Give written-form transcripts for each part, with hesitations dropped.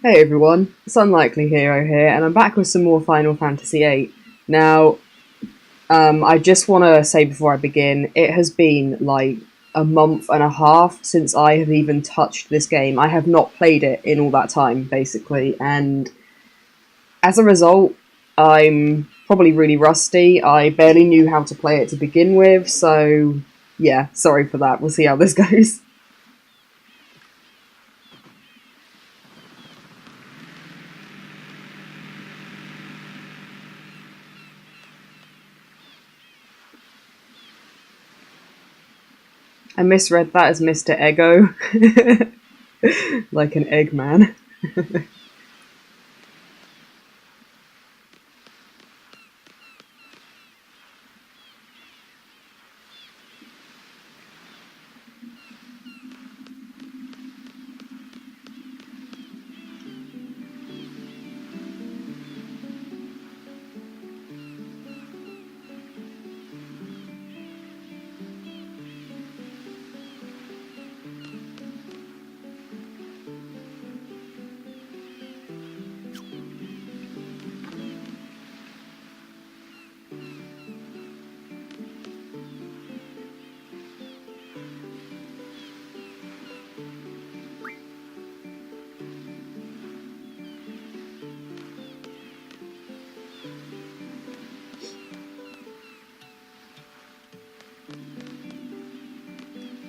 Hey everyone, it's Unlikely Hero here, and I'm back with some more Final Fantasy VIII. Now, I just want to say before I begin, it has been like a month and a half since I have even touched this game. I have not played it in all that time, basically, and as a result, I'm probably really rusty. I barely knew how to play it to begin with, so yeah, sorry for that. We'll see how this goes. I misread that as Mr. Ego, like an Eggman.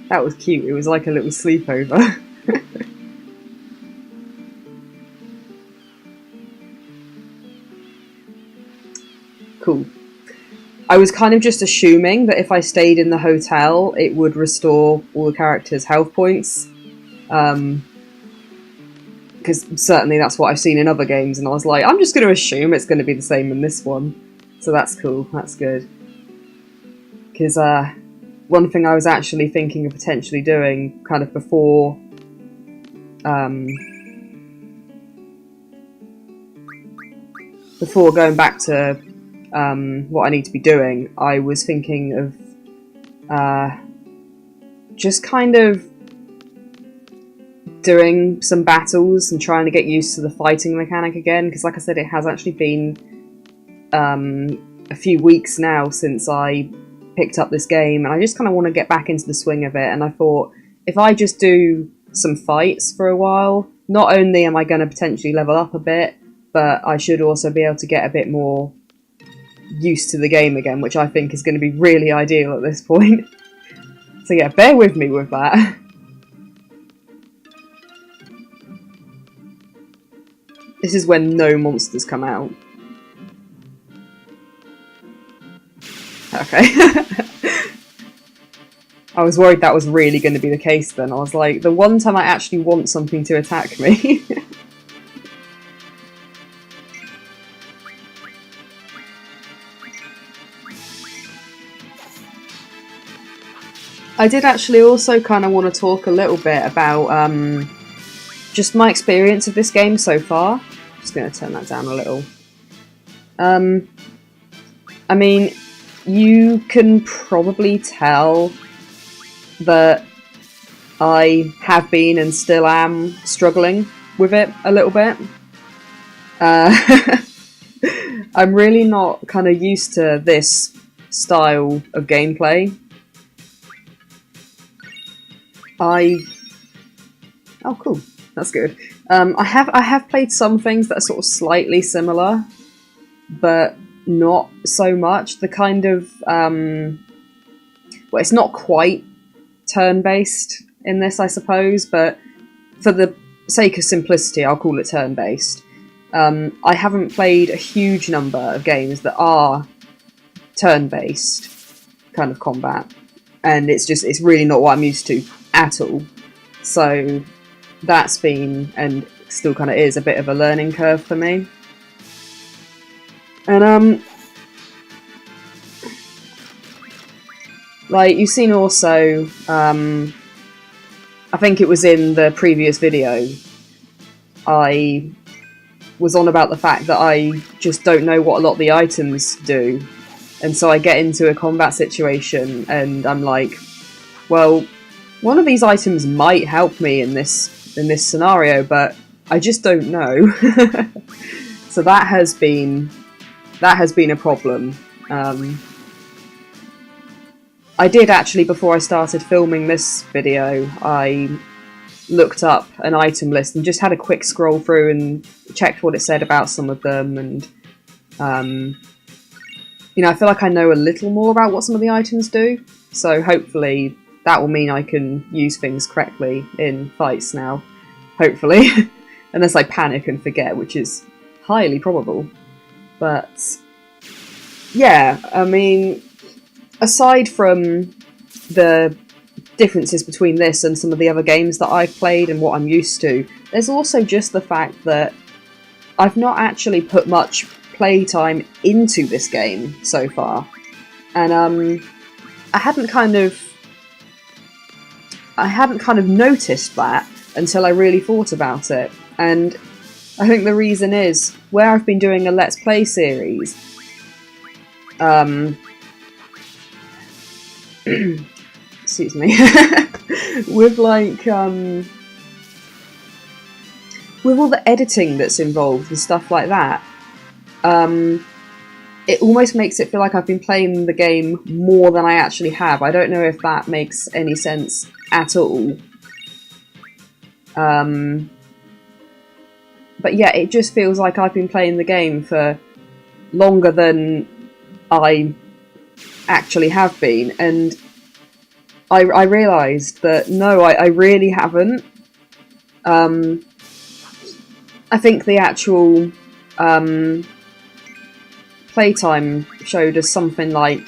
That was cute. It was like a little sleepover. Cool. I was kind of just assuming that if I stayed in the hotel, it would restore all the characters' health points. Because certainly that's what I've seen in other games, and I was like, I'm just going to assume it's going to be the same in this one. So that's cool. That's good. Because one thing I was actually thinking of potentially doing, kind of um, before going back to what I need to be doing, I was thinking of just kind of doing some battles and trying to get used to the fighting mechanic again. Because, like I said, it has actually been a few weeks now since I picked up this game, and I just kind of want to get back into the swing of it. And I thought, if I just do some fights for a while, not only am I going to potentially level up a bit, but I should also be able to get a bit more used to the game again, which I think is going to be really ideal at this point. So yeah, bear with me with that. This is when no monsters come out. Okay. I was worried that was really going to be the case then. I was like, the one time I actually want something to attack me. I did actually also kind of want to talk a little bit about just my experience of this game so far. Just going to turn that down a little. I mean, you can probably tell that I have been and still am struggling with it a little bit. I'm really not kind of used to this style of gameplay. Oh, cool. That's good. I have played some things that are sort of slightly similar, but not so much. The kind of well, it's not quite turn-based in this, I suppose, but for the sake of simplicity, I'll call it turn-based. I haven't played a huge number of games that are turn-based kind of combat, and it's really not what I'm used to at all. So that's been, and still kind of is, a bit of a learning curve for me. And like you've seen also, I think it was in the previous video, I was on about the fact that I just don't know what a lot of the items do. And so I get into a combat situation and I'm like, well, one of these items might help me in this scenario, but I just don't know. So that has been a problem. I did actually, before I started filming this video, I looked up an item list and just had a quick scroll through and checked what it said about some of them, and you know, I feel like I know a little more about what some of the items do, so hopefully that will mean I can use things correctly in fights now, hopefully. Unless I panic and forget, which is highly probable. But yeah, I mean, aside from the differences between this and some of the other games that I've played and what I'm used to, there's also just the fact that I've not actually put much playtime into this game so far. And I hadn't kind of noticed that until I really thought about it. And I think the reason is, where I've been doing a Let's Play series, excuse me, with like, with all the editing that's involved and stuff like that, it almost makes it feel like I've been playing the game more than I actually have. I don't know if that makes any sense at all. But yeah, it just feels like I've been playing the game for longer than I actually have been, and I realised that no, I really haven't. I think the actual playtime showed us something like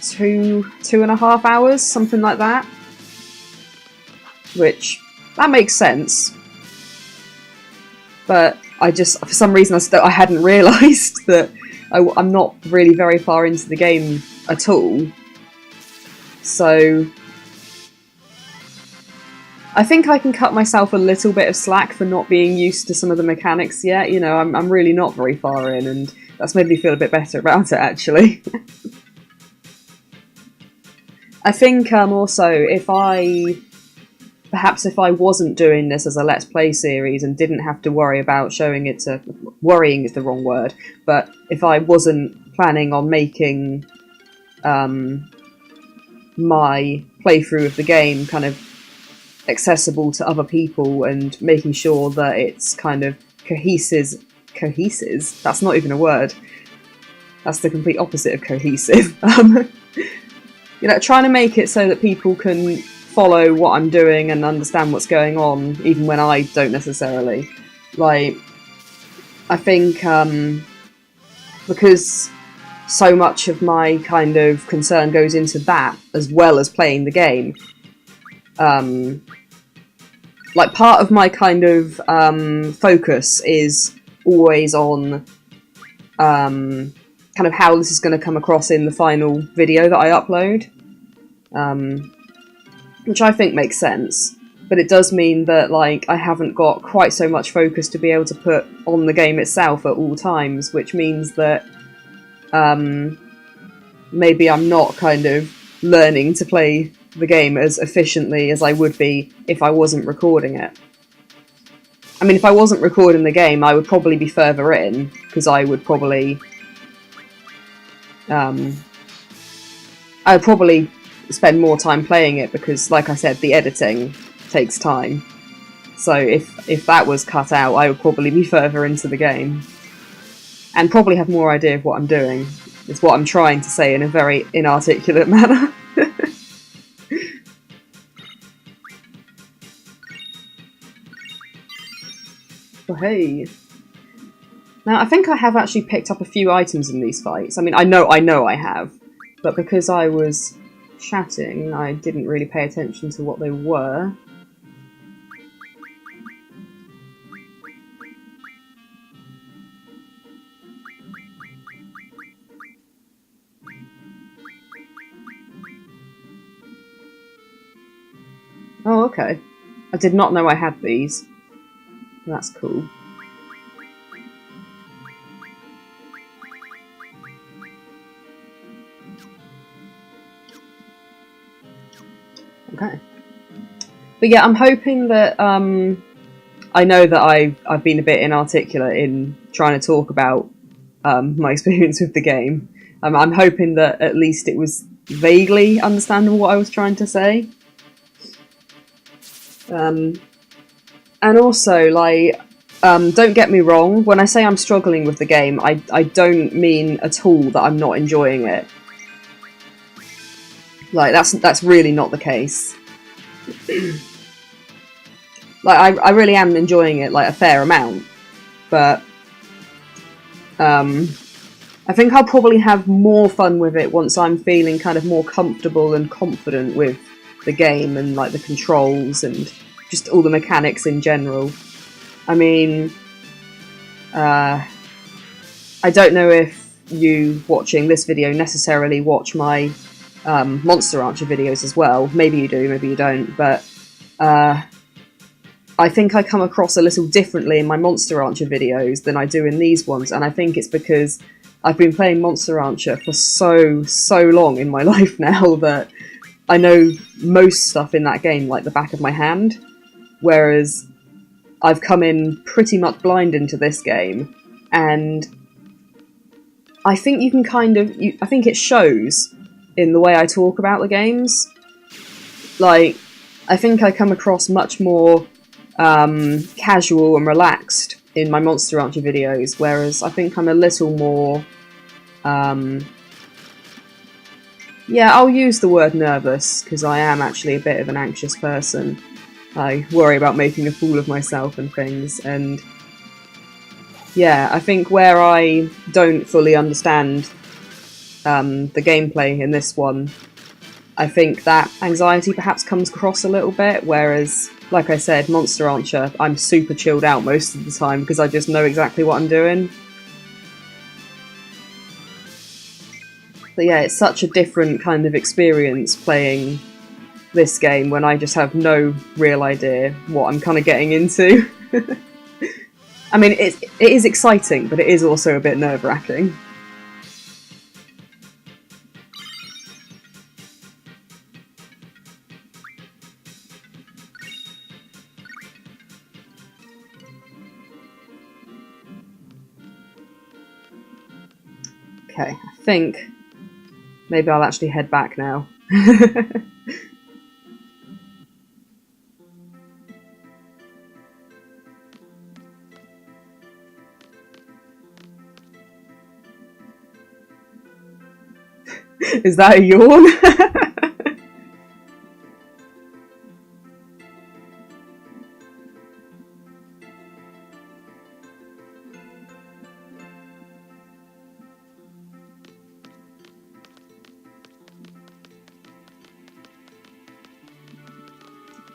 2.5 hours, something like that. Which, that makes sense. But I just, for some reason, I hadn't realised that I'm not really very far into the game at all. So I think I can cut myself a little bit of slack for not being used to some of the mechanics yet. You know, I'm really not very far in, and that's made me feel a bit better about it, actually. I think also, perhaps if I wasn't doing this as a Let's Play series and didn't have to worry about showing it to... Worrying is the wrong word, but if I wasn't planning on making my playthrough of the game kind of accessible to other people and making sure that it's kind of cohesive? That's not even a word. That's the complete opposite of cohesive. You know, trying to make it so that people can follow what I'm doing and understand what's going on, even when I don't necessarily. Like, I think because so much of my kind of concern goes into that, as well as playing the game, like, part of my kind of focus is always on kind of how this is going to come across in the final video that I upload. Which I think makes sense, but it does mean that, like, I haven't got quite so much focus to be able to put on the game itself at all times, which means that maybe I'm not kind of learning to play the game as efficiently as I would be if I wasn't recording it. I mean, if I wasn't recording the game, I would probably be further in, because I would probably spend more time playing it, because, like I said, the editing takes time. So if that was cut out, I would probably be further into the game. And probably have more idea of what I'm doing, is what I'm trying to say in a very inarticulate manner. Oh, hey. Now, I think I have actually picked up a few items in these fights. I mean, I know I have. But because I was chatting, I didn't really pay attention to what they were. Oh, okay. I did not know I had these. That's cool. Okay. But yeah, I'm hoping that I know that I've been a bit inarticulate in trying to talk about my experience with the game. I'm hoping that at least it was vaguely understandable what I was trying to say. And also, like, don't get me wrong, when I say I'm struggling with the game, I don't mean at all that I'm not enjoying it. Like, that's really not the case. Like, I really am enjoying it, like, a fair amount. But, I think I'll probably have more fun with it once I'm feeling kind of more comfortable and confident with the game and, like, the controls and just all the mechanics in general. I mean, I don't know if you watching this video necessarily watch my Monster Rancher videos as well. Maybe you do, maybe you don't, but I think I come across a little differently in my Monster Rancher videos than I do in these ones, and I think it's because I've been playing Monster Rancher for so long in my life now that I know most stuff in that game like the back of my hand, whereas I've come in pretty much blind into this game, and I think you can kind of... I think it shows in the way I talk about the games. Like, I think I come across much more casual and relaxed in my Monster Rancher videos, whereas I think I'm a little more... yeah, I'll use the word nervous, because I am actually a bit of an anxious person. I worry about making a fool of myself and things, and yeah, I think where I don't fully understand the gameplay in this one, I think that anxiety perhaps comes across a little bit, whereas, like I said, Monster Rancher, I'm super chilled out most of the time because I just know exactly what I'm doing. But yeah, it's such a different kind of experience playing this game when I just have no real idea what I'm kind of getting into. I mean, it is exciting, but it is also a bit nerve-wracking. Okay, I think maybe I'll actually head back now. Is that a yawn?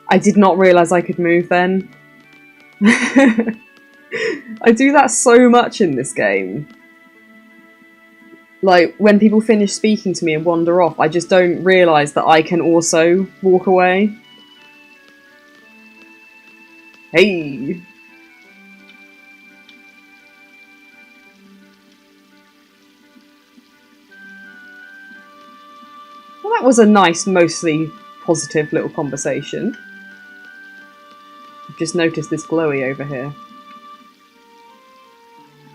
I did not realise I could move then. I do that so much in this game. Like, when people finish speaking to me and wander off, I just don't realise that I can also walk away. Hey! Well, that was a nice, mostly positive little conversation. I've just noticed this glowy over here.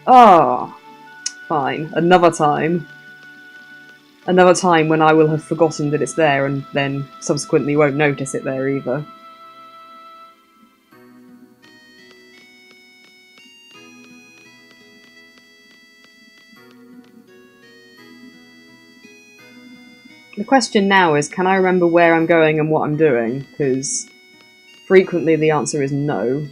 Ah, fine. Another time. Another time when I will have forgotten that it's there and then subsequently won't notice it there either. The question now is, can I remember where I'm going and what I'm doing? Because frequently the answer is no.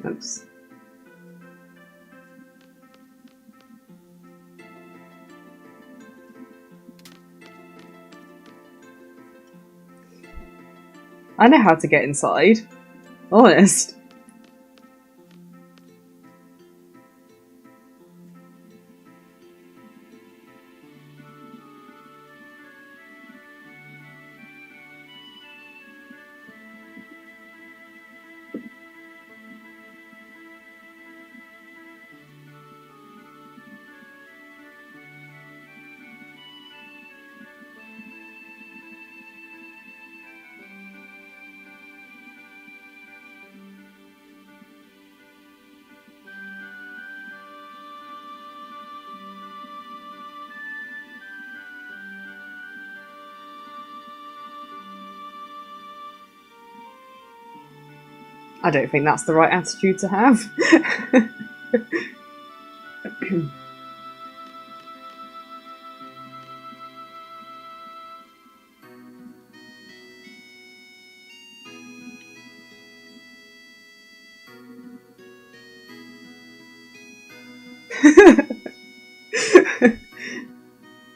Oops. I know how to get inside. Honest. I don't think that's the right attitude to have.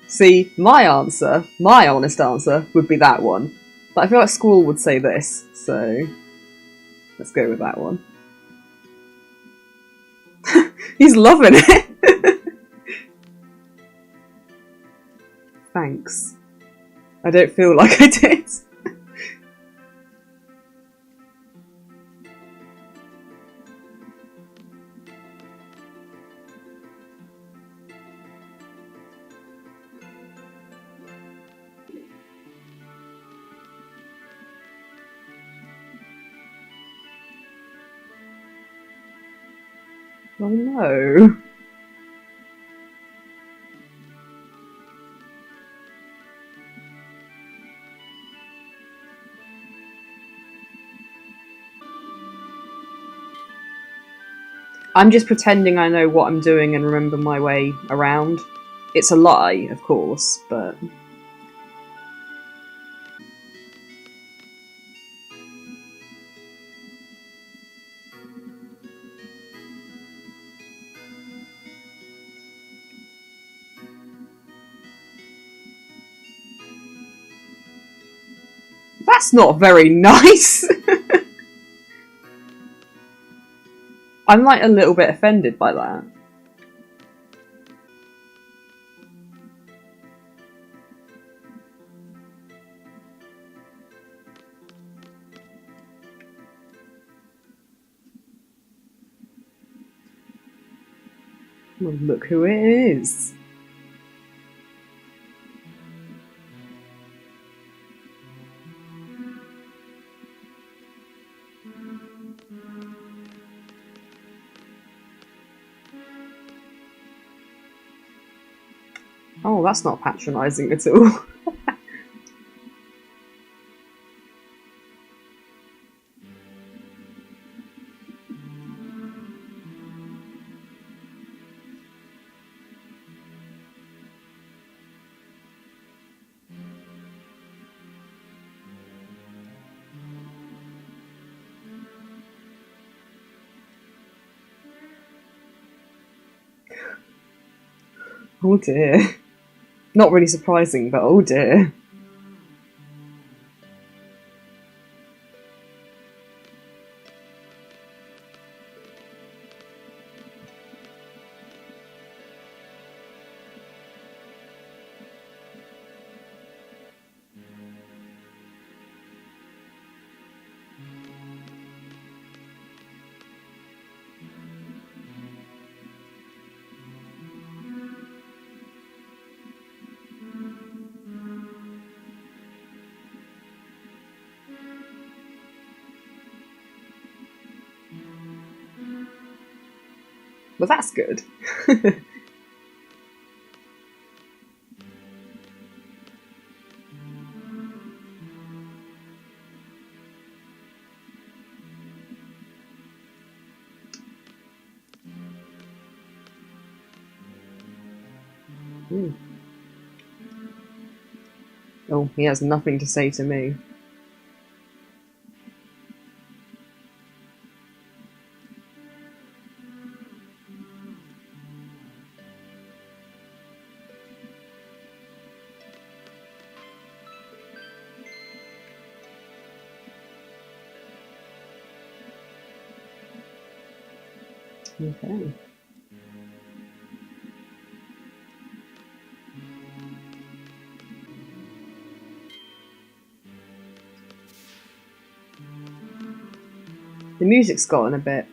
See, my answer, my honest answer, would be that one. But I feel like Squall would say this, so let's go with that one. He's loving it! Thanks. I don't feel like I did. Oh no. I'm just pretending I know what I'm doing and remember my way around. It's a lie, of course, but... That's not very nice! I'm like a little bit offended by that. Well, look who it is. Oh, that's not patronising at all. Oh dear. Not really surprising, but oh dear. Well, that's good. Oh, he has nothing to say to me. Okay. The music's gotten a bit...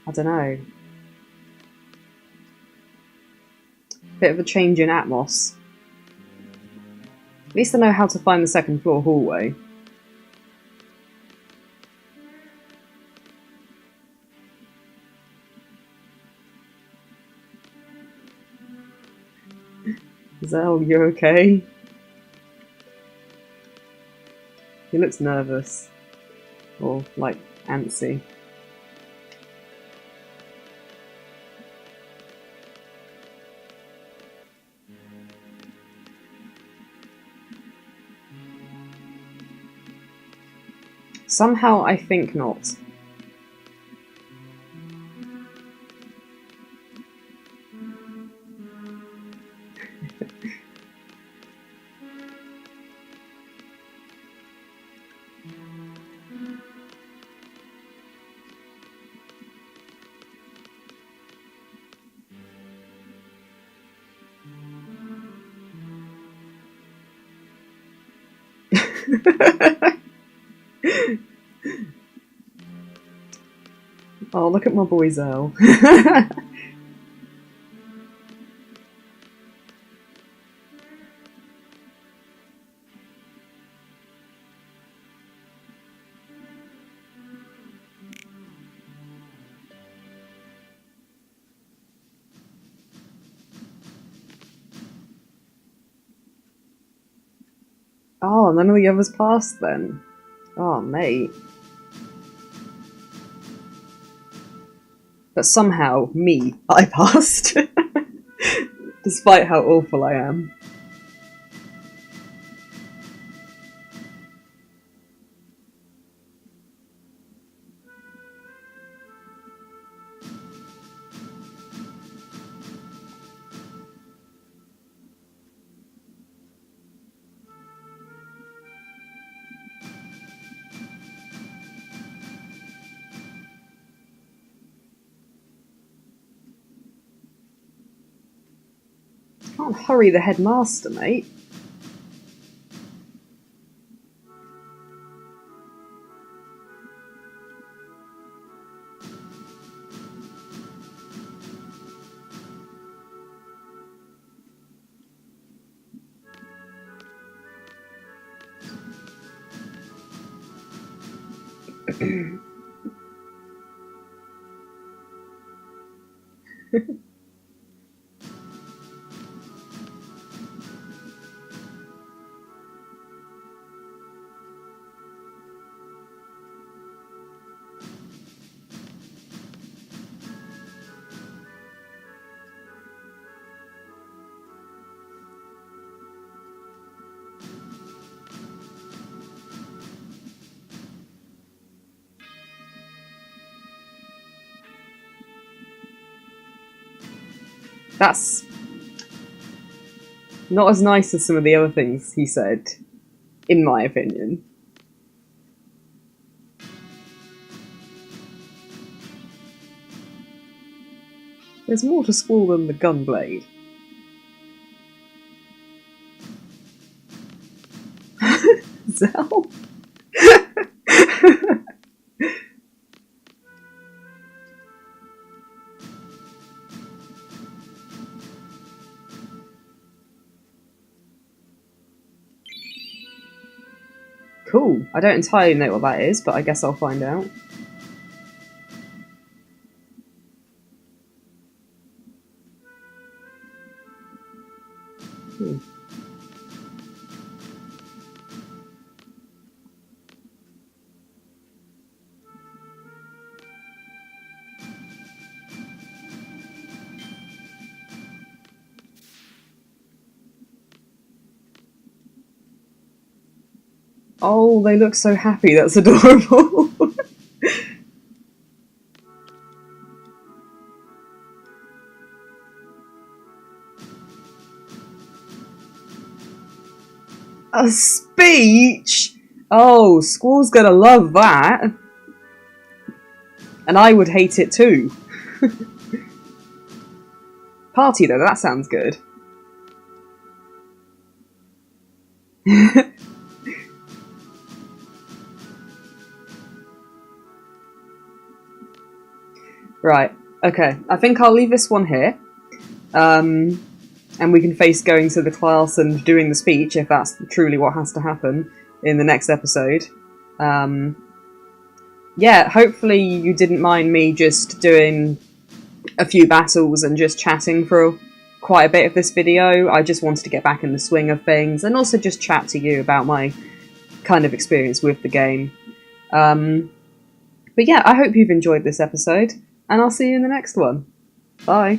I don't know. Bit of a change in atmos. At least I know how to find the second floor hallway. Zell, you okay? He looks nervous. Or, like, antsy. Somehow I think not. Oh, look at my boy Zell. Oh, none of the others passed then. Oh, mate. But somehow, me, I passed. Despite how awful I am. Can't hurry the headmaster, mate. That's not as nice as some of the other things he said, in my opinion. There's more to Squall than the gunblade. Zell? Cool. I don't entirely know what that is, but I guess I'll find out. Oh, they look so happy. That's adorable. A speech? Oh, Squall's gonna love that. And I would hate it too. Party though, that sounds good. Right, okay. I think I'll leave this one here. And we can face going to the class and doing the speech, if that's truly what has to happen, in the next episode. Yeah, hopefully you didn't mind me just doing a few battles and just chatting for quite a bit of this video. I just wanted to get back in the swing of things, and also just chat to you about my kind of experience with the game. But yeah, I hope you've enjoyed this episode, and I'll see you in the next one. Bye.